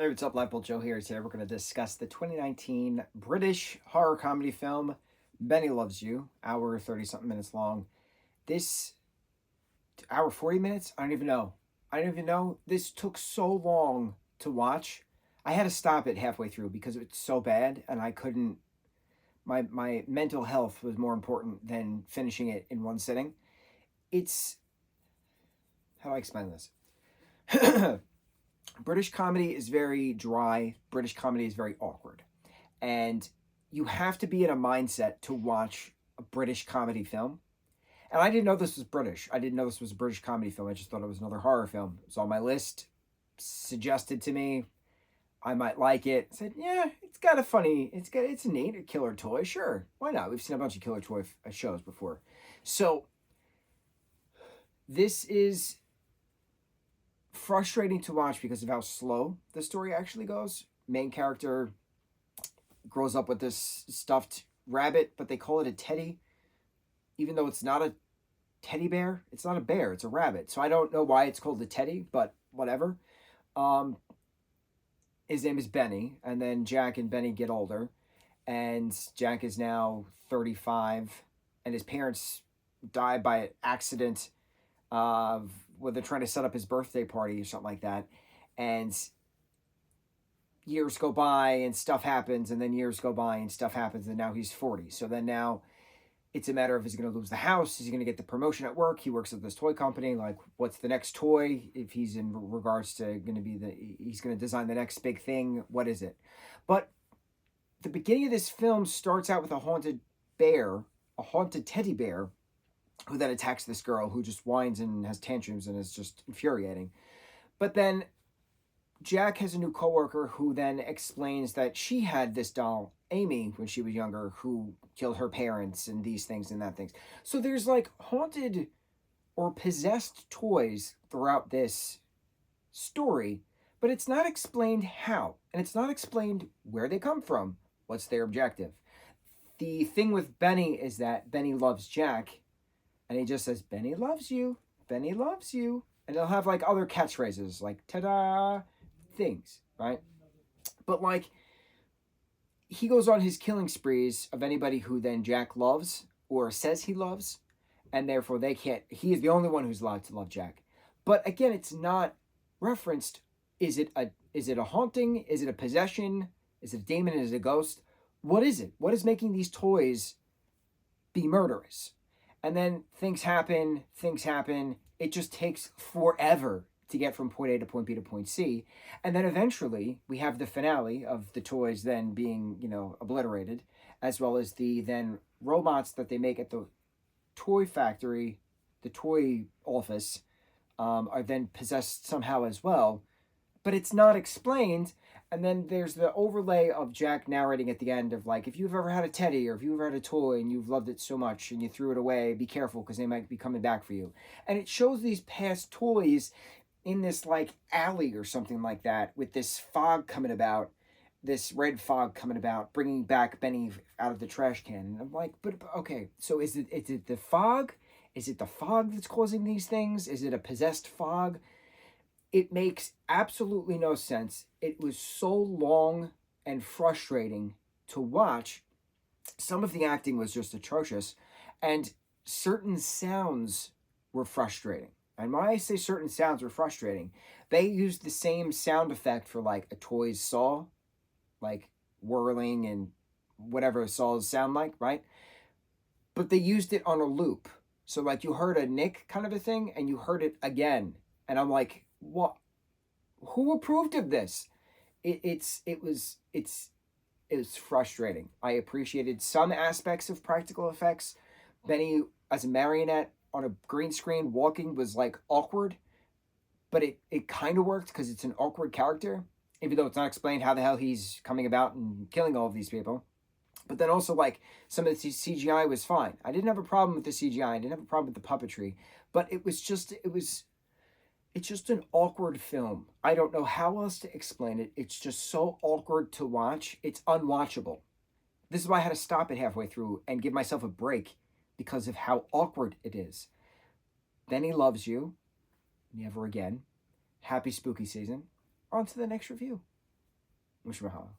Hey, what's up, lightboltjoe here. Today we're going to discuss the 2019 British horror comedy film Benny Loves You, hour 30 something minutes long. This hour 40 minutes, I don't even know. I don't even know. This took so long to watch. I had to stop it halfway through because it's so bad and I couldn't my mental health was more important than finishing it in one sitting. It's how do I explain this? British comedy is very dry. British comedy is very awkward. And you have to be in a mindset to watch a British comedy film. And I didn't know this was British. I didn't know this was a British comedy film. I just thought it was another horror film. It was on my list, suggested to me. I might like it. I said, yeah, it's neat, a killer toy. Sure, why not? We've seen a bunch of killer toy shows before. So this is frustrating to watch because of how slow the story actually goes. Main character grows up with this stuffed rabbit, but they call it a teddy, even though it's not a teddy bear. It's not a bear, it's a rabbit. So I don't know why it's called a teddy, but whatever. His name is Benny, and then Jack and Benny get older, and Jack is now 35, and his parents die by accident where they're trying to set up his birthday party or something like that. And years go by and stuff happens, and then years go by and stuff happens, and now he's 40. So then now it's a matter of, is he going to lose the house? Is he going to get the promotion at work? He works at this toy company. Like, what's the next toy? If he's in regards to going to be he's going to design the next big thing. What is it? But the beginning of this film starts out with a haunted teddy bear, who then attacks this girl who just whines and has tantrums and is just infuriating. But then Jack has a new coworker who then explains that she had this doll, Amy, when she was younger, who killed her parents and these things and that things. So there's like haunted or possessed toys throughout this story, but it's not explained how, and it's not explained where they come from. What's their objective? The thing with Benny is that Benny loves Jack, and he just says, Benny loves you, Benny loves you. And they'll have like other catchphrases like ta-da things, right? But like, he goes on his killing sprees of anybody who then Jack loves or says he loves, and therefore he is the only one who's allowed to love Jack. But again, it's not referenced. Is it a haunting? Is it a possession? Is it a demon? Is it a ghost? What is it? What is making these toys be murderous? And then things happen. It just takes forever to get from point A to point B to point C. And then eventually we have the finale of the toys then being, obliterated, as well as the then robots that they make at the toy factory, the toy office, are then possessed somehow as well. But it's not explained. And then there's the overlay of Jack narrating at the end of like, if you've ever had a teddy or if you've ever had a toy and you've loved it so much and you threw it away, be careful because they might be coming back for you. And it shows these past toys in this like alley or something like that with this fog coming about, this red fog coming about, bringing back Benny out of the trash can. And I'm like, but okay, so is it the fog? Is it the fog that's causing these things? Is it a possessed fog? It makes absolutely no sense. It was so long and frustrating to watch. Some of the acting was just atrocious, and certain sounds were frustrating. And when I say certain sounds were frustrating, they used the same sound effect for like a toy's saw, like whirling and whatever saws sound like, right? But they used it on a loop. So like you heard a nick kind of a thing and you heard it again. And I'm like, what? Who approved of this? It was frustrating. I appreciated some aspects of practical effects. Benny as a marionette on a green screen walking was like awkward, but it kind of worked because it's an awkward character, even though it's not explained how the hell he's coming about and killing all of these people. But then also like some of the CGI was fine. I didn't have a problem with the CGI. I didn't have a problem with the puppetry, but it's just an awkward film. I don't know how else to explain it. It's just so awkward to watch. It's unwatchable. This is why I had to stop it halfway through and give myself a break because of how awkward it is. Benny loves you. Never again. Happy spooky season. On to the next review. Mucho mahalo.